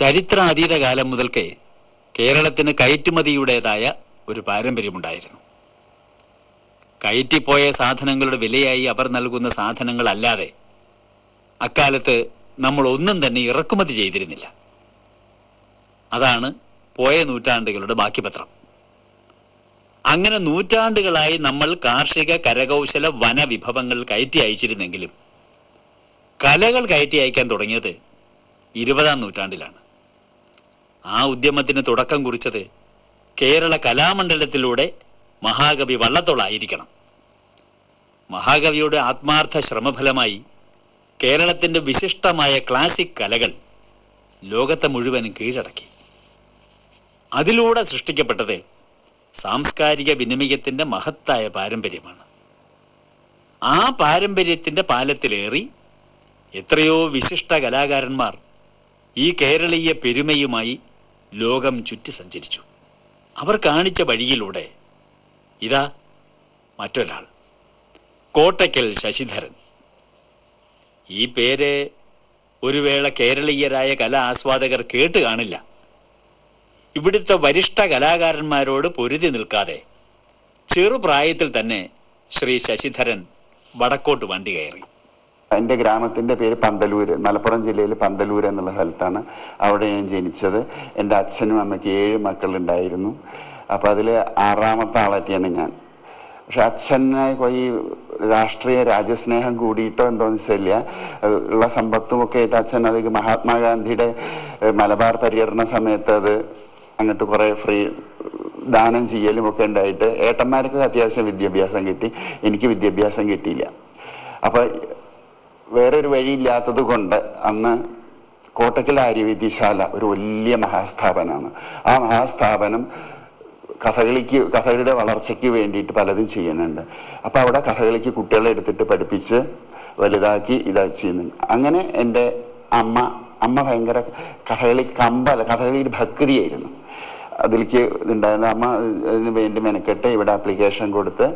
ചരിത്രാതീത കാലം മുതൽക്കേ കേരളത്തിന് കയറ്റുമതിയുടേതായ ഒരു പാരമ്പര്യമുണ്ടായിരുന്നു. കയറ്റിപ്പോയ സാധനങ്ങളുടെ വിലയായി അവർ നൽകുന്ന സാധനങ്ങളല്ലാതെ അക്കാലത്ത് നമ്മൾ ഒന്നും തന്നെ ഇറക്കുമതി ചെയ്തിരുന്നില്ല. അതാണ് പോയ നൂറ്റാണ്ടുകളുടെ ബാക്കിപത്രം. അങ്ങനെ നൂറ്റാണ്ടുകളായി നമ്മൾ കാർഷിക, കരകൗശല, വനവിഭവങ്ങൾ കയറ്റി അയച്ചിരുന്നെങ്കിലും കലകൾ കയറ്റി അയക്കാൻ തുടങ്ങിയത് 20-ാം നൂറ്റാണ്ടിലാണ്. ആ ഉദ്യമത്തിന് തുടക്കം കുറിച്ചത് കേരള കലാമണ്ഡലത്തിലൂടെ മഹാകവി വള്ളത്തോളായിരിക്കണം. മഹാകവിയുടെ ആത്മാർത്ഥ ശ്രമഫലമായി കേരളത്തിൻ്റെ വിശിഷ്ടമായ ക്ലാസിക് കലകൾ ലോകത്തെ മുഴുവൻ കീഴടക്കി. അതിലൂടെ സൃഷ്ടിക്കപ്പെട്ടത് സാംസ്കാരിക വിനിമയത്തിൻ്റെ മഹത്തായ പാരമ്പര്യമാണ്. ആ പാരമ്പര്യത്തിൻ്റെ പാലത്തിലേറി എത്രയോ വിശിഷ്ട കലാകാരന്മാർ ഈ കേരളീയ പെരുമയുമായി ലോകം ചുറ്റി സഞ്ചരിച്ചു. അവർ കാണിച്ച വഴിയിലൂടെ ഇതാ മറ്റൊരാൾ, കോട്ടയ്ക്കൽ ശശിധരൻ. ഈ പേര് ഒരു വേള കേരളീയരായ കലാ ആസ്വാദകർ കേട്ട് കാണില്ല. ഇവിടുത്തെ വരിഷ്ഠ കലാകാരന്മാരോട് പൊരുതി നിൽക്കാതെ ചെറുപ്രായത്തിൽ തന്നെ ശ്രീ ശശിധരൻ വടക്കോട്ട് വണ്ടി കയറി. എൻ്റെ ഗ്രാമത്തിൻ്റെ പേര് പന്തലൂര്, മലപ്പുറം ജില്ലയിൽ പന്തലൂർ എന്നുള്ള സ്ഥലത്താണ്. അവിടെ ഞാൻ ജനിച്ചത്. എൻ്റെ അച്ഛനും അമ്മയ്ക്ക് 7 മക്കളുണ്ടായിരുന്നു. അപ്പോൾ അതിൽ 6ാമത്തെ ആളായിട്ടാണ് ഞാൻ. പക്ഷെ അച്ഛനെ ഈ രാഷ്ട്രീയ രാജ്യസ്നേഹം കൂടിയിട്ടോ എന്തോന്ന് വെച്ചില്ല, ഉള്ള സമ്പത്തും ഒക്കെ ആയിട്ട് അച്ഛൻ അത് മഹാത്മാഗാന്ധിയുടെ മലബാർ പര്യടന സമയത്ത് അത് അങ്ങോട്ട് കുറേ ഫ്രീ ദാനം ചെയ്യലും ഒക്കെ ഉണ്ടായിട്ട് ഏട്ടന്മാർക്ക് അത്യാവശ്യം വിദ്യാഭ്യാസം കിട്ടി, എനിക്ക് വിദ്യാഭ്യാസം കിട്ടിയില്ല. അപ്പോൾ വേറൊരു വഴിയില്ലാത്തത് കൊണ്ട് അന്ന് കോട്ടയ്ക്കൽ ആര്യവൈദ്യശാല ഒരു വലിയ മഹാസ്ഥാപനമാണ്. ആ മഹാസ്ഥാപനം കഥകളിയുടെ വളർച്ചയ്ക്ക് വേണ്ടിയിട്ട് പലതും ചെയ്യുന്നുണ്ട്. അപ്പോൾ അവിടെ കഥകളിക്ക് കുട്ടികളെ എടുത്തിട്ട് പഠിപ്പിച്ച് വലുതാക്കി ഇതാക്കി ചെയ്യുന്നുണ്ട്. അങ്ങനെ എൻ്റെ അമ്മ ഭയങ്കര കഥകളിയിൽ ഭക്തിയായിരുന്നു. അതിലേക്ക് ഇതുണ്ടായിരുന്നു. അമ്മ അതിന് വേണ്ടി മെനക്കെട്ട് ഇവിടെ ആപ്ലിക്കേഷൻ കൊടുത്ത്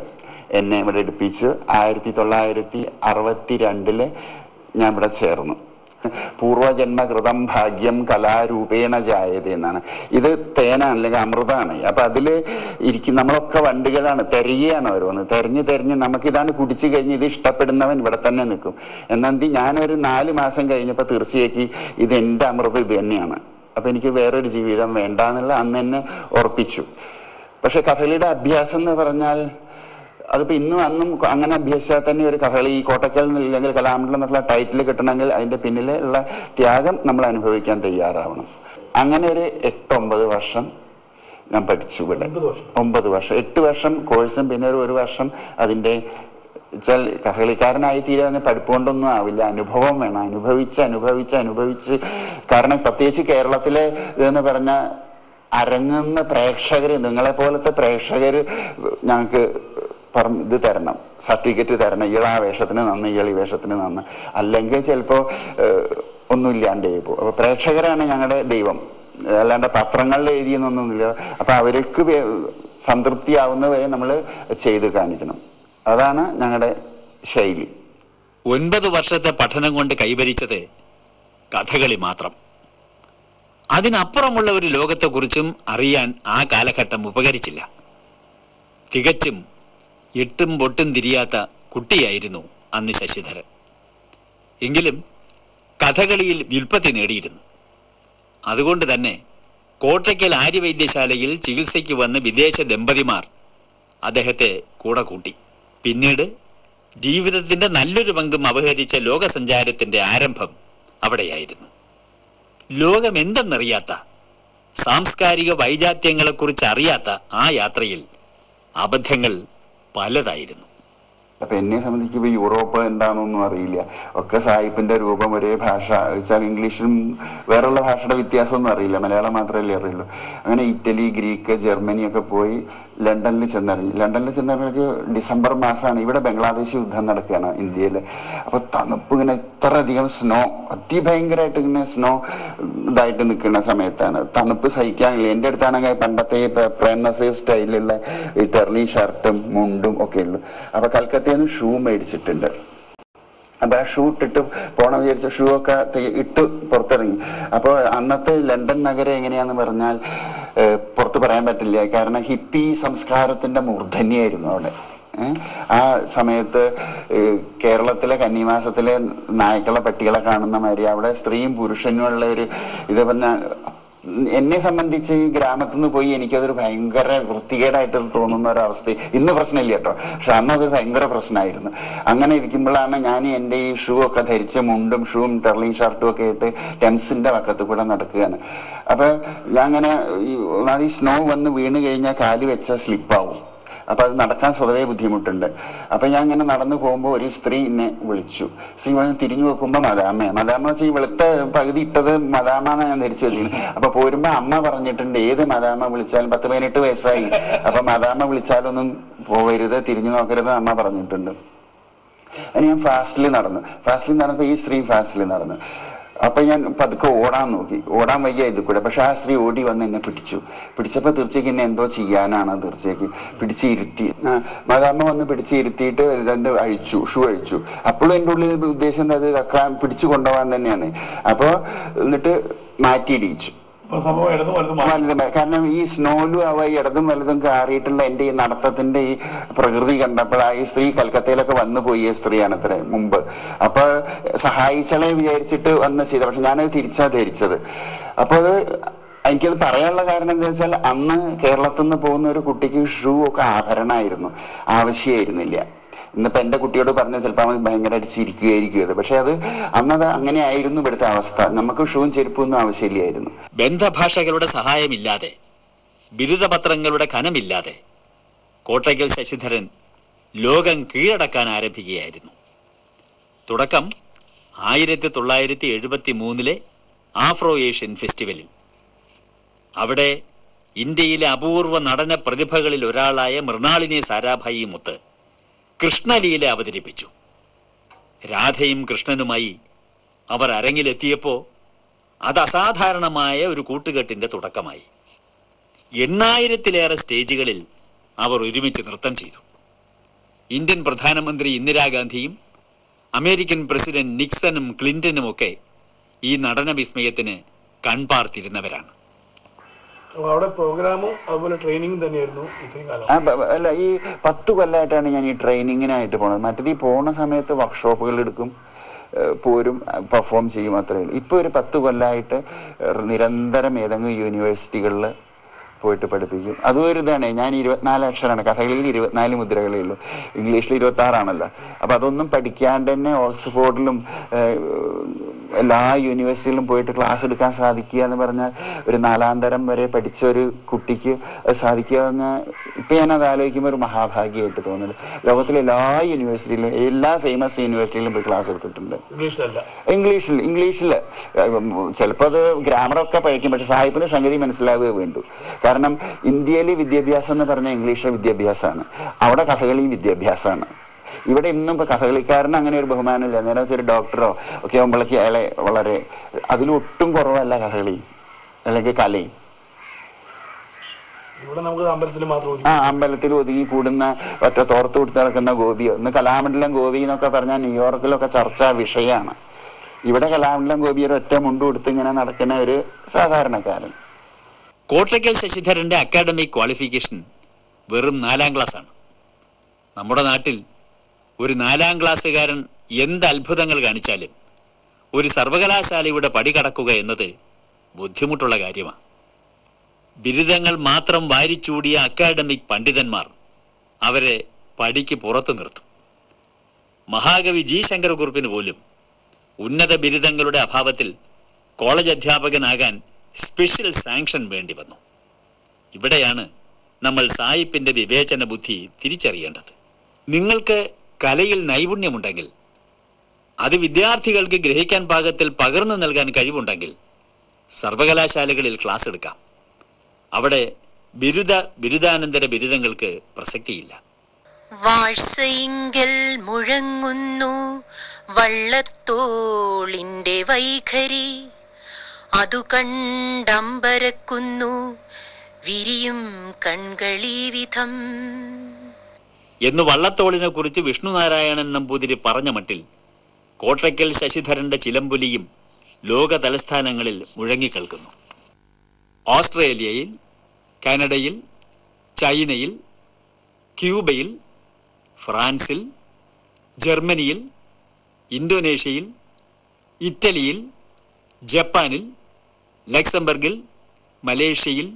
എന്നെ ഇവിടെ എടുപ്പിച്ച് 1962 ഞാൻ ഇവിടെ ചേർന്നു. പൂർവജന്മകൃതം ഭാഗ്യം കലാരൂപേണ ജായത എന്നാണ്. ഇത് തേനാണ്, അല്ലെങ്കിൽ അമൃതമാണ്. അപ്പം അതിൽ നമ്മളൊക്കെ വണ്ടികളാണ്, തിരയുകയാണ് ഓരോന്ന്. തിരഞ്ഞ് നമുക്കിതാണ് കുടിച്ചു കഴിഞ്ഞ് ഇത് ഇഷ്ടപ്പെടുന്നവൻ ഇവിടെ തന്നെ നിൽക്കും. എന്നാൽ ഞാനൊരു 4 മാസം കഴിഞ്ഞപ്പോൾ തീർച്ചയാക്കി ഇത് എൻ്റെ അമൃതം ഇത് തന്നെയാണ്. അപ്പം എനിക്ക് വേറൊരു ജീവിതം വേണ്ട എന്നുള്ള അന്ന് തന്നെ ഉറപ്പിച്ചു. പക്ഷെ കഥകളിയുടെ അഭ്യാസം എന്ന് പറഞ്ഞാൽ അതിപ്പോൾ ഇന്നും അന്നും അങ്ങനെ അഭ്യസിച്ചാൽ തന്നെ ഒരു കഥകളി കോട്ടയ്ക്കൽ അല്ലെങ്കിൽ കലാമണ്ഡലം എന്നുള്ള ടൈറ്റിൽ കിട്ടണമെങ്കിൽ അതിൻ്റെ പിന്നിലുള്ള ത്യാഗം നമ്മൾ അനുഭവിക്കാൻ തയ്യാറാവണം. അങ്ങനെ ഒരു 8-9 വർഷം ഞാൻ പഠിച്ചു ഇവിടെ. 9 വർഷം, 8 വർഷം കോഴ്സും പിന്നെ ഒരു വർഷം അതിൻ്റെ വെച്ചാൽ കഥകളിക്കാരനായി തീരാൻ പഠിപ്പ് കൊണ്ടൊന്നും ആവില്ല, അനുഭവം വേണം. അനുഭവിച്ച് കാരണം പ്രത്യേകിച്ച് കേരളത്തിലെ ഇതെന്ന് പറഞ്ഞാൽ അരങ്ങുന്ന പ്രേക്ഷകർ, നിങ്ങളെപ്പോലത്തെ പ്രേക്ഷകർ ഞങ്ങൾക്ക് ഇത് തരണം, സർട്ടിഫിക്കറ്റ് തരണം. ഇയാൾ ആ വേഷത്തിന് നന്ന്, ഇയാൾ ഈ വേഷത്തിന് നന്ന്, അല്ലെങ്കിൽ ചിലപ്പോൾ ഒന്നുമില്ലാണ്ട് പോകും. അപ്പോൾ പ്രേക്ഷകരാണ് ഞങ്ങളുടെ ദൈവം, അല്ലാണ്ട് പത്രങ്ങളിൽ എഴുതിയെന്നൊന്നുമില്ല. അപ്പം അവർക്ക് സംതൃപ്തിയാവുന്നവരെ നമ്മൾ ചെയ്ത് കാണിക്കണം. അതാണ് ഞങ്ങളുടെ ശൈലി. 9 വർഷത്തെ പഠനം കൊണ്ട് കൈവരിച്ചത് കഥകളി മാത്രം. അതിനപ്പുറമുള്ള ഒരു ലോകത്തെക്കുറിച്ചും അറിയാൻ ആ കാലഘട്ടം ഉപകരിച്ചില്ല. തികച്ചും എട്ടും പൊട്ടും തിരിയാത്ത കുട്ടിയായിരുന്നു അന്ന് ശശിധരൻ. എങ്കിലും കഥകളിയിൽ വ്യുൽപ്പത്തി നേടിയിരുന്നു. അതുകൊണ്ട് തന്നെ കോട്ടയ്ക്കൽ ആര്യവൈദ്യശാലയിൽ ചികിത്സയ്ക്ക് വന്ന വിദേശ ദമ്പതിമാർ അദ്ദേഹത്തെ കൂടെ കൂട്ടി. പിന്നീട് ജീവിതത്തിൻ്റെ നല്ലൊരു പങ്കും അപഹരിച്ച ലോകസഞ്ചാരത്തിൻ്റെ ആരംഭം അവിടെയായിരുന്നു. ലോകം എന്തെന്നറിയാത്ത, സാംസ്കാരിക വൈജാത്യങ്ങളെക്കുറിച്ച് അറിയാത്ത ആ യാത്രയിൽ അബദ്ധങ്ങൾ പലതായിരുന്നു. അപ്പം എന്നെ സംബന്ധിക്കുമ്പോൾ യൂറോപ്പ് എന്താണെന്നൊന്നും അറിയില്ല. ഒക്കെ സാഹിബിൻ്റെ രൂപം, ഒരേ ഭാഷ വെച്ചാൽ ഇംഗ്ലീഷും വേറെയുള്ള ഭാഷയുടെ വ്യത്യാസമൊന്നും അറിയില്ല, മലയാളം മാത്രമല്ലേ അറിയുള്ളൂ. അങ്ങനെ ഇറ്റലി, ഗ്രീക്ക്, ജർമ്മനി ഒക്കെ പോയി ലണ്ടനിൽ ചെന്നറിഞ്ഞു. ഡിസംബർ മാസമാണ്. ഇവിടെ ബംഗ്ലാദേശ് യുദ്ധം നടക്കുകയാണ് ഇന്ത്യയിൽ. അപ്പോൾ തണുപ്പ് ഇങ്ങനെ ഇത്രയധികം സ്നോ, അതിഭയങ്കരമായിട്ട് ഇങ്ങനെ സ്നോ ഇതായിട്ട് നിൽക്കുന്ന സമയത്താണ്. തണുപ്പ് സഹിക്കാനില്ല. എൻ്റെ അടുത്താണെങ്കിൽ പണ്ടത്തെ പ്രേം നസീർ സ്റ്റൈലിലുള്ള ഈ ടെർലി ഷർട്ടും മുണ്ടും ഒക്കെ ഉള്ളു. അപ്പോൾ കൽക്കത്തയിൽ നിന്ന് ഷൂ മേടിച്ചിട്ടുണ്ട്. അപ്പോൾ ആ ഷൂ ഇട്ടിട്ട് പോകണം വിചാരിച്ച ഷൂ ഒക്കെ ഇട്ട് പുറത്തിറങ്ങി. അപ്പോൾ അന്നത്തെ ലണ്ടൻ നഗരം എങ്ങനെയാന്ന് പറഞ്ഞാൽ പുറത്ത് പറയാൻ പറ്റില്ല. കാരണം ഹിപ്പി സംസ്കാരത്തിൻ്റെ മൂർധന്യമായിരുന്നു അവിടെ. ആ സമയത്ത് കേരളത്തിലെ കന്നിമാസത്തിലെ നായ്ക്കളെ പട്ടികളെ കാണുന്ന മാതിരി അവിടെ സ്ത്രീയും പുരുഷനുമുള്ള ഒരു ഇത് പറഞ്ഞാൽ, എന്നെ സംബന്ധിച്ച് ഈ ഗ്രാമത്തിൽ നിന്ന് പോയി എനിക്കതൊരു ഭയങ്കര വൃത്തികേടായിട്ട് തോന്നുന്ന ഒരവസ്ഥ. ഇന്ന് പ്രശ്നമില്ല കേട്ടോ, പക്ഷെ അന്ന് അതൊരു ഭയങ്കര പ്രശ്നമായിരുന്നു. അങ്ങനെ ഇരിക്കുമ്പോഴാണ് ഞാൻ എൻ്റെ ഈ ഷൂ ഒക്കെ ധരിച്ച് മുണ്ടും ഷൂവും ടെർലിൻ ഷർട്ടും ഒക്കെ ആയിട്ട് ടെംസിൻ്റെ പക്കത്ത് കൂടെ നടക്കുകയാണ്. അപ്പോൾ ഞാൻ അങ്ങനെ ഈ സ്നോ വന്ന് വീണ് കഴിഞ്ഞാൽ കാല് വെച്ചാൽ സ്ലിപ്പാവും. അപ്പം അത് നടക്കാൻ സ്വതവേ ബുദ്ധിമുട്ടുണ്ട്. അപ്പം ഞാൻ ഇങ്ങനെ നടന്നു പോകുമ്പോൾ ഒരു സ്ത്രീ എന്നെ വിളിച്ചു. സ്ത്രീ തിരിഞ്ഞു നോക്കുമ്പോൾ മദാമ വെച്ചാൽ ഈ വെളുത്ത പകുതി ഇട്ടത് മദാമെന്നാണ് ഞാൻ ധരിച്ചു വെച്ചിരിക്കുന്നത്. അപ്പം പോരുമ്പോൾ അമ്മ പറഞ്ഞിട്ടുണ്ട് ഏത് മദാമ വിളിച്ചാലും 10-18 വയസ്സായി, അപ്പം മദാമ വിളിച്ചാലൊന്നും പോകരുത്, തിരിഞ്ഞു നോക്കരുത് അമ്മ പറഞ്ഞിട്ടുണ്ട്. അതിന് ഞാൻ ഫാസ്റ്റിൽ നടന്നപ്പോൾ ഈ സ്ത്രീ ഫാസ്റ്റിൽ നടന്നു. അപ്പം ഞാൻ പതുക്കെ ഓടാൻ വയ്യ ഇത് കൂടെ. പക്ഷെ ആ സ്ത്രീ ഓടി വന്ന് എന്നെ പിടിച്ചപ്പോൾ തീർച്ചയായും എന്നെ എന്തോ ചെയ്യാനാണ് തീർച്ചയായും പിടിച്ചിരുത്തി. മദാമ്മ വന്ന് പിടിച്ചിരുത്തിയിട്ട് 2 ഷൂ അഴിച്ചു. അപ്പോഴും എൻ്റെ ഉള്ളിൽ ഉദ്ദേശം അത് പിടിച്ചു കൊണ്ടുപോകാൻ തന്നെയാണ്. അപ്പോൾ എന്നിട്ട് മാറ്റിയിടിച്ചു. കാരണം ഈ സ്നോയിലും അവ ഇടതും വലതും കയറിയിട്ടുള്ള എൻ്റെ ഈ നടത്തത്തിന്റെ ഈ പ്രകൃതി കണ്ടപ്പോൾ ഈ സ്ത്രീ കൽക്കത്തയിലൊക്കെ വന്നു പോയ സ്ത്രീയാണ് അത്ര മുമ്പ്. അപ്പൊ സഹായിച്ചളെ വിചാരിച്ചിട്ട് വന്ന് ചെയ്ത, പക്ഷെ ഞാനത് തിരിച്ചാ ധരിച്ചത്. അപ്പോൾ അത് എനിക്കത് പറയാനുള്ള കാരണം എന്താ വെച്ചാൽ അന്ന് കേരളത്തിൽ നിന്ന് പോകുന്ന ഒരു കുട്ടിക്ക് ഷൂ ഒക്കെ ആഭരണമായിരുന്നു, ആവശ്യമായിരുന്നില്ല. ഇന്നിപ്പോൾ എൻ്റെ കുട്ടിയോട് പറഞ്ഞാൽ ചിലപ്പോൾ അവൻ ഭയങ്കരമായിട്ട് ചിരിക്കുകയായിരിക്കും അത്. പക്ഷെ അത് അന്നത് അങ്ങനെ ആയിരുന്നു ഇവിടുത്തെ അവസ്ഥ. നമുക്ക് ഷൂവും ചെരുപ്പൊന്നും ആവശ്യമില്ലായിരുന്നു. ബന്ധഭാഷകളുടെ സഹായമില്ലാതെ, ബിരുദപത്രങ്ങളുടെ ഖനമില്ലാതെ കോട്ടയ്ക്കൽ ശശിധരൻ ലോകം കീഴടക്കാൻ ആരംഭിക്കുകയായിരുന്നു. തുടക്കം 1973 ആഫ്രോ ഏഷ്യൻ ഫെസ്റ്റിവലിൽ. അവിടെ ഇന്ത്യയിലെ അപൂർവ നടന പ്രതിഭകളിൽ ഒരാളായ മൃണാളിനി സാരാഭായി മുത്ത് കൃഷ്ണലീല അവതരിപ്പിച്ചു. രാധയും കൃഷ്ണനുമായി അവർ അരങ്ങിലെത്തിയപ്പോൾ അത് അസാധാരണമായ ഒരു കൂട്ടുകെട്ടിൻ്റെ തുടക്കമായി. 8000-ലേറെ സ്റ്റേജുകളിൽ അവർ ഒരുമിച്ച് നൃത്തം ചെയ്തു. ഇന്ത്യൻ പ്രധാനമന്ത്രി ഇന്ദിരാഗാന്ധിയും അമേരിക്കൻ പ്രസിഡന്റ് നിക്സണും ക്ലിന്റനും ഒക്കെ ഈ നടന വിസ്മയത്തിന് കൺപാർത്തിരുന്നവരാണ്. അവിടെ പ്രോഗ്രാമും അതുപോലെ ട്രെയിനിങ്ങും തന്നെയായിരുന്നു ഇത്രയും കാലം. അല്ല, ഈ 10 കൊല്ലമായിട്ടാണ് ഞാൻ ഈ ട്രെയിനിങ്ങിനായിട്ട് പോണത്. മറ്റേത് ഈ പോണ സമയത്ത് വർക്ക്ഷോപ്പുകൾ എടുക്കും, പോരും, പെർഫോം ചെയ്യും, അത്രയേ ഉള്ളൂ. ഇപ്പോൾ ഒരു 10 കൊല്ലമായിട്ട് നിരന്തരം ഏതെങ്കിലും യൂണിവേഴ്സിറ്റികളിൽ പോയിട്ട് പഠിപ്പിക്കും. അതും ഒരു ഇതാണ്. ഞാൻ 24 അക്ഷരമാണ്. കഥകളിയിൽ 24 മുദ്രകളേ ഉള്ളൂ. ഇംഗ്ലീഷിൽ 26 ആണല്ലോ. അപ്പം അതൊന്നും പഠിക്കാണ്ട് തന്നെ ഓക്സ്ഫോർഡിലും എല്ലാ യൂണിവേഴ്സിറ്റിയിലും പോയിട്ട് ക്ലാസ് എടുക്കാൻ സാധിക്കുക എന്ന് പറഞ്ഞാൽ ഒരു 4ാം തരം വരെ പഠിച്ച ഒരു കുട്ടിക്ക് അത് സാധിക്കുക പറഞ്ഞാൽ ഇപ്പം ഞാനത് ആലോചിക്കുമ്പോൾ ഒരു മഹാഭാഗ്യമായിട്ട് തോന്നുന്നത്. ലോകത്തിലെ എല്ലാ യൂണിവേഴ്സിറ്റിയിലും, എല്ലാ ഫേമസ് യൂണിവേഴ്സിറ്റിയിലും പോയി ക്ലാസ് എടുത്തിട്ടുണ്ട്. ഇംഗ്ലീഷിൽ ചിലപ്പോൾ അത് ഗ്രാമറൊക്കെ പഠിക്കും, പക്ഷെ സാഹിബിന് സംഗതി മനസ്സിലാവുകയേ വേണ്ടൂ. കാരണം ഇന്ത്യയിൽ വിദ്യാഭ്യാസം എന്ന് പറഞ്ഞാൽ ഇംഗ്ലീഷ് വിദ്യാഭ്യാസമാണ്, അവിടെ കഥകളി വിദ്യാഭ്യാസമാണ്. ഇവിടെ ഇന്നും ഇപ്പോൾ കഥകളിക്കാരന് അങ്ങനെ ഒരു ബഹുമാനമില്ല. നേരെ വെച്ചൊരു ഡോക്ടറോ ഒക്കെ ആകുമ്പോഴേക്ക് അയാളെ വളരെ അതിലൊട്ടും കുറവല്ല കഥകളി അല്ലെങ്കിൽ കലയും. അമ്പലത്തിൽ ഒതുങ്ങി കൂടുന്ന ഒറ്റ തോർത്ത് കൊടുത്ത് നടക്കുന്ന ഗോപിയോ, ഇന്ന് കലാമണ്ഡലം ഗോപി എന്നൊക്കെ പറഞ്ഞാൽ ന്യൂയോർക്കിലൊക്കെ ചർച്ചാ വിഷയമാണ്. ഇവിടെ കലാമണ്ഡലം ഗോപി ഒരു ഒറ്റ മുണ്ട് കൊടുത്ത് ഇങ്ങനെ നടക്കുന്ന ഒരു സാധാരണക്കാരൻ. കോട്ടയ്ക്കൽ ശശിധരന്റെ അക്കാഡമിക് ക്വാളിഫിക്കേഷൻ വെറും 4ാം ക്ലാസ്സാണ്. നമ്മുടെ നാട്ടിൽ ഒരു 4ാം ക്ലാസ്സുകാരൻ എന്ത് അത്ഭുതങ്ങൾ കാണിച്ചാലും ഒരു സർവകലാശാലയുടെ പടി കടക്കുക എന്നത് ബുദ്ധിമുട്ടുള്ള കാര്യമാണ്. ബിരുദങ്ങൾ മാത്രം വാരിച്ചൂടിയ അക്കാഡമിക് പണ്ഡിതന്മാർ അവരെ പടിക്ക് പുറത്തു നിർത്തും. മഹാകവി ജി ശങ്കരകുറുപ്പിന് പോലും ഉന്നത ബിരുദങ്ങളുടെ അഭാവത്തിൽ കോളേജ് അധ്യാപകനാകാൻ സ്പെഷ്യൽ സാങ്ഷൻ വേണ്ടി വന്നു. ഇവിടെയാണ് നമ്മൾ സായിപ്പിന്റെ വിവേചന ബുദ്ധി തിരിച്ചറിയേണ്ടത്. നിങ്ങൾക്ക് കലയിൽ നൈപുണ്യമുണ്ടെങ്കിൽ, അത് വിദ്യാർത്ഥികൾക്ക് ഗ്രഹിക്കാൻ പാകത്തിൽ പകർന്നു നൽകാൻ കഴിവുണ്ടെങ്കിൽ സർവകലാശാലകളിൽ ക്ലാസ് എടുക്കാം. അവിടെ ബിരുദാനന്തര ബിരുദങ്ങൾക്ക് പ്രസക്തിയില്ല. വാഴ്സയിങ്കൽ മുഴങ്ങുന്നു വള്ളത്തോളിന്റെ വൈഖരി, അതു കണ്ടമ്പരക്കുന്നു വിരിയും കൺകളീ വിധം എന്ന് വള്ളത്തോളിനെ കുറിച്ച് വിഷ്ണുനാരായണൻ നമ്പൂതിരി പറഞ്ഞ മട്ടിൽ കോട്ടയ്ക്കൽ ശശിധരന്റെ ചിലമ്പുലിയും ലോക തലസ്ഥാനങ്ങളിൽ മുഴങ്ങിക്കേൾക്കുന്നു. ഓസ്ട്രേലിയയിൽ, കാനഡയിൽ, ചൈനയിൽ, ക്യൂബയിൽ, ഫ്രാൻസിൽ, ജർമ്മനിയിൽ, ഇന്തോനേഷ്യയിൽ, ഇറ്റലിയിൽ, ജപ്പാനിൽ, ലക്സംബർഗിൽ, മലേഷ്യയിൽ,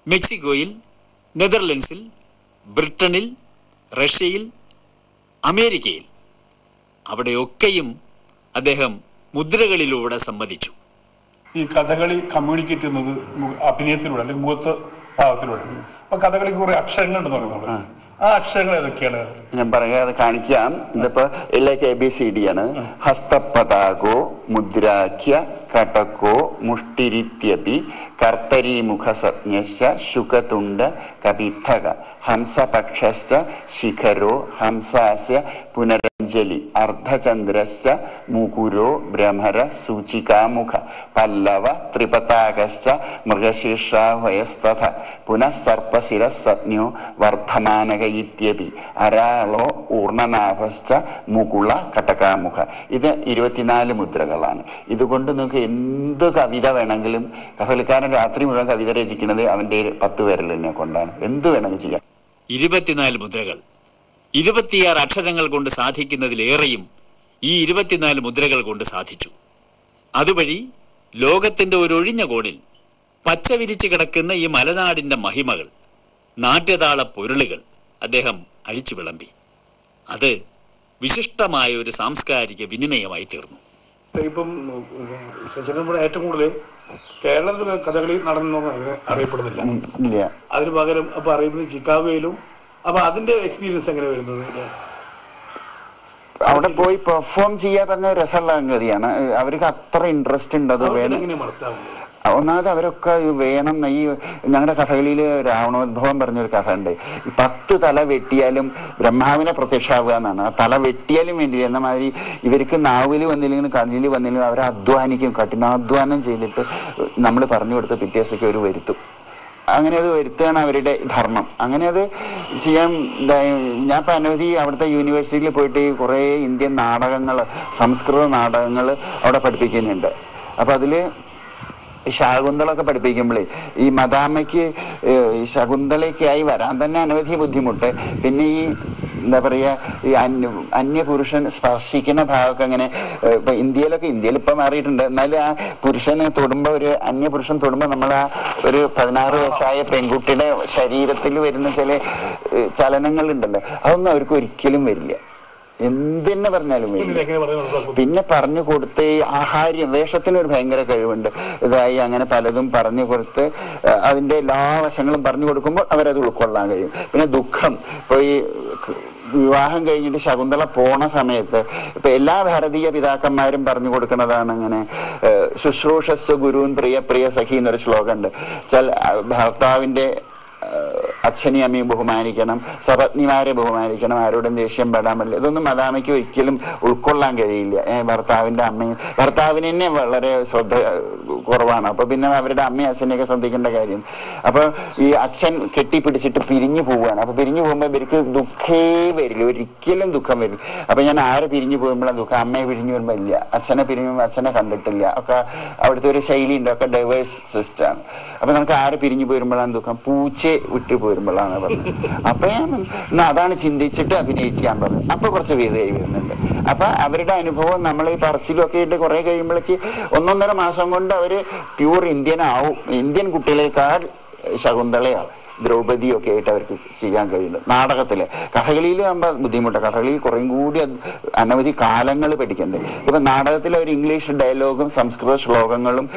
മെക്സിക്കോയിൽ, നെതർലൻഡ്സിൽ, ബ്രിട്ടനിൽ, റഷ്യയിൽ, അമേരിക്കയിൽ, അവിടെയൊക്കെയും അദ്ദേഹം മുദ്രകളിലൂടെ സമ്മതിച്ചു. ഈ കഥകളി കമ്മ്യൂണിക്കേറ്റ് ചെയ്യുന്നത് അഭിനയത്തിലൂടെ അല്ലെങ്കിൽ മുഖത്ത് ഭാവത്തിലൂടെ. അപ്പൊ കഥകളിക്ക് കുറെ അക്ഷരങ്ങളുണ്ടെന്ന് പറയുന്നത്, ആ അക്ഷരങ്ങൾ ഏതൊക്കെയാണ്? ഞാൻ പറയാതെ കാണിക്കാം. ഇതിപ്പോ എല്ലൊക്കെ ABCD ആണ്. ഹസ്തപതാകോ മുദ്രാഖ്യ കടകോ മുഷ്ടിരിത്യപി കർത്തരീമുഖസജ്ഞശ്ച ശുകതുണ്ഡ കപിത്തക ഹംസപക്ഷശ്ച ശിഖരോ ഹംസാസ്യ പുനരഞ്ജലി അർദ്ധചന്ദ്രശ്ച മുകുരോ ഭ്രമര സൂചികാമുഖ പല്ലവ ത്രിപതാകശ്ച മൃഗശീർഷാഹയസ്തഥ പുനഃ സർപ്പശിരസജ്ഞോ വർദ്ധമാനക ഇത്യപി അരാളോ ഊർണനാഭശ്ച മുകുള കടകാമുഖ. ഇത് 24 മുദ്രകളാണ്. ഇതുകൊണ്ട് നിങ്ങൾക്ക് എന്ത് കവിത വേണമെങ്കിലും, കഥകളിക്കാരൻ രാത്രി മുഴുവൻ കവിത രചിക്കുന്നത് അവൻ്റെ 10 വിരലിനെ കൊണ്ടാണ്. എന്ത് വേണമെങ്കിൽ ചെയ്യാം. 24 മുദ്രകൾ 26 അക്ഷരങ്ങൾ കൊണ്ട് സാധിക്കുന്നതിലേറെയും ഈ 24 മുദ്രകൾ കൊണ്ട് സാധിച്ചു. അതുവഴി ലോകത്തിന്റെ ഒരു ഒഴിഞ്ഞ കോണിൽ പച്ച വിരിച്ചു കിടക്കുന്ന ഈ മലനാടിന്റെ മഹിമകൾ, നാട്യതാള പൊരുളുകൾ അദ്ദേഹം അഴിച്ചു വിളമ്പി. അത് വിശിഷ്ടമായ ഒരു സാംസ്കാരിക വിനിമയമായി തീർന്നു. ഇപ്പം ശശിധരൻ ഏറ്റവും കൂടുതൽ കേരളത്തിൽ കഥകളി നടന്നൊന്നും അറിയപ്പെടുന്നില്ല. അതിന് പകരം അപ്പൊ അറിയുന്നത് ചിക്കാഗോയിലും. അപ്പൊ അതിന്റെ എക്സ്പീരിയൻസ് എങ്ങനെ വരുന്നത്? അവിടെ പോയി പെർഫോം ചെയ്യാൻ പറഞ്ഞ രസമുള്ള സംഗതിയാണ്. അവർക്ക് അത്ര ഇൻട്രസ്റ്റ് ഉണ്ട്. അത് വേണം. മനസ്സിലാവുന്നത് ഒന്നാമത് അവരൊക്കെ വേണം. ഈ ഞങ്ങളുടെ കഥകളിയിൽ രാവണോദ്ഭവം പറഞ്ഞൊരു കഥ ഉണ്ട്. 10 തല വെട്ടിയാലും ബ്രഹ്മാവിനെ പ്രത്യക്ഷമാവുക എന്നാണ്. ആ തല വെട്ടിയാലും വേണ്ടി എന്ന മാതിരി ഇവർക്ക് നാവിൽ വന്നില്ലെങ്കിലും കണ്ണിൽ വന്നില്ലെങ്കിലും അവരെ അധ്വാനിക്കും. കഠിനാധ്വാനം ചെയ്തിട്ട് നമ്മൾ പറഞ്ഞു കൊടുത്ത് പിറ്റേ ദിവസത്തേക്ക് അവർ വരുത്തും. അങ്ങനെ അത് വരുത്തുകയാണ് അവരുടെ ധർമ്മം. അങ്ങനെ അത് ചെയ്യാൻ ഞാൻ ഇപ്പം അനവധി അവിടുത്തെ യൂണിവേഴ്സിറ്റിയിൽ പോയിട്ട് കുറേ ഇന്ത്യൻ നാടകങ്ങൾ, സംസ്കൃത നാടകങ്ങൾ അവിടെ പഠിപ്പിക്കുന്നുണ്ട്. അപ്പം അതിൽ ശകുന്തളൊക്കെ പഠിപ്പിക്കുമ്പോഴേ ഈ മദാമ്മയ്ക്ക് ശകുന്തളയ്ക്കായി വരാൻ തന്നെ അനവധി ബുദ്ധിമുട്ട്. പിന്നെ ഈ എന്താ പറയുക, ഈ അന്യപുരുഷൻ സ്പർശിക്കുന്ന ഭാഗമൊക്കെ അങ്ങനെ ഇപ്പം ഇന്ത്യയിൽ ഇപ്പം മാറിയിട്ടുണ്ട്. എന്നാലും ആ പുരുഷനെ തൊടുമ്പോൾ, ഒരു അന്യപുരുഷൻ തൊടുമ്പോൾ നമ്മൾ ആ ഒരു 16 വയസ്സായ പെൺകുട്ടിയുടെ ശരീരത്തിൽ വരുന്ന ചില ചലനങ്ങളുണ്ടല്ലോ, അതൊന്നും അവർക്ക് ഒരിക്കലും വരില്ല. എന്തെന്നെ പറഞ്ഞാലും പിന്നെ പറഞ്ഞു കൊടുത്ത് ആഹാര്യം, വേഷത്തിനൊരു ഭയങ്കര കഴിവുണ്ട്. ഇതായി അങ്ങനെ പലതും പറഞ്ഞു കൊടുത്ത് അതിൻ്റെ എല്ലാ വശങ്ങളും പറഞ്ഞു കൊടുക്കുമ്പോൾ അവരത് ഉൾക്കൊള്ളാൻ കഴിയും. പിന്നെ ദുഃഖം, ഇപ്പോൾ ഈ വിവാഹം കഴിഞ്ഞിട്ട് ശകുന്തള പോണ സമയത്ത് ഇപ്പം എല്ലാ ഭാരതീയ പിതാക്കന്മാരും പറഞ്ഞു കൊടുക്കുന്നതാണ് ഇങ്ങനെ ശുശ്രൂഷസ്വ ഗുരുൻ പ്രിയ പ്രിയ സഖി എന്നൊരു ശ്ലോകമുണ്ട്. ഭർത്താവിൻ്റെ അച്ഛനെയും അമ്മയും ബഹുമാനിക്കണം, സപത്നിമാരെ ബഹുമാനിക്കണം, ആരോടും ദേഷ്യം പെടാൻ പാടില്ല. ഇതൊന്നും മദാമ്മയ്ക്ക് ഒരിക്കലും ഉൾക്കൊള്ളാൻ കഴിയില്ല. ഭർത്താവിൻ്റെ അമ്മയും ഭർത്താവിന് തന്നെ വളരെ ശ്രദ്ധ കുറവാണ്. അപ്പോൾ പിന്നെ അവരുടെ അമ്മയും അച്ഛനെയൊക്കെ ശ്രദ്ധിക്കേണ്ട കാര്യം. അപ്പോൾ ഈ അച്ഛൻ കെട്ടിപ്പിടിച്ചിട്ട് പിരിഞ്ഞു പോവുകയാണ്. അപ്പോൾ പിരിഞ്ഞു പോകുമ്പോൾ ഇവർക്ക് ദുഃഖേ വരില്ല, ഒരിക്കലും ദുഃഖം വരില്ല. അപ്പോൾ ഞാൻ ആരെ പിരിഞ്ഞു പോകുമ്പോഴാണ് ദുഃഖം? അമ്മയെ പിരിഞ്ഞു വരുമ്പോൾ ഇല്ല, അച്ഛനെ പിരിഞ്ഞു അച്ഛനെ കണ്ടിട്ടില്ല. ഒക്കെ അവിടുത്തെ ഒരു ശൈലി ഉണ്ട്, ഒക്കെ ഡൈവേഴ്സ് സിസ്റ്റമാണ്. അപ്പോൾ നമുക്ക് ആരെ പിരിഞ്ഞു പോരുമ്പോഴാണ് ദുഃഖം? പൂച്ചയെ വിട്ടു പോരുമ്പോഴാണ് പറഞ്ഞത്. അപ്പം ഞാൻ അതാണ് ചിന്തിച്ചിട്ട് അഭിനയിക്കാൻ പറഞ്ഞു. അപ്പോൾ കുറച്ച് വേദനയായി വരുന്നുണ്ട്. അപ്പം അവരുടെ അനുഭവം നമ്മൾ ഈ പറച്ചിലൊക്കെ ഇട്ട് കുറേ കഴിയുമ്പോഴേക്ക് 1.5 മാസം കൊണ്ട് അവർ പ്യൂർ ഇന്ത്യൻ ആവും. ഇന്ത്യൻ കുട്ടികളെക്കാൾ ശകുന്തളയാവും, ദ്രൗപദിയൊക്കെ ആയിട്ട് അവർക്ക് ചെയ്യാൻ കഴിയുന്നുണ്ട്. നാടകത്തിൽ കഥകളിയിൽ ആകുമ്പോൾ ബുദ്ധിമുട്ടാണ്. കഥകളിയിൽ കുറേയും കൂടി അനവധി കാലങ്ങൾ പഠിക്കണ്ടേ. ഇപ്പം നാടകത്തിൽ അവർ ഇംഗ്ലീഷ് ഡയലോഗും സംസ്കൃത ശ്ലോകങ്ങളും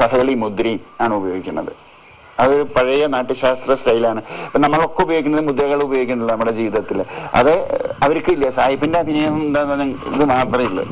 കഥകളി മുദ്രയും ആണ് ഉപയോഗിക്കുന്നത്. അതൊരു പഴയ നാട്യശാസ്ത്ര സ്റ്റൈലാണ്. ഇപ്പം നമ്മളൊക്കെ ഉപയോഗിക്കുന്നത് മുദ്രകൾ ഉപയോഗിക്കുന്നുണ്ട് നമ്മുടെ ജീവിതത്തിൽ. അത് അവർക്കില്ല. സാഹിബിൻ്റെ അഭിനയം എന്താണെന്ന് പറഞ്ഞാൽ ഇത് മാത്രമേ ഉള്ളൂ.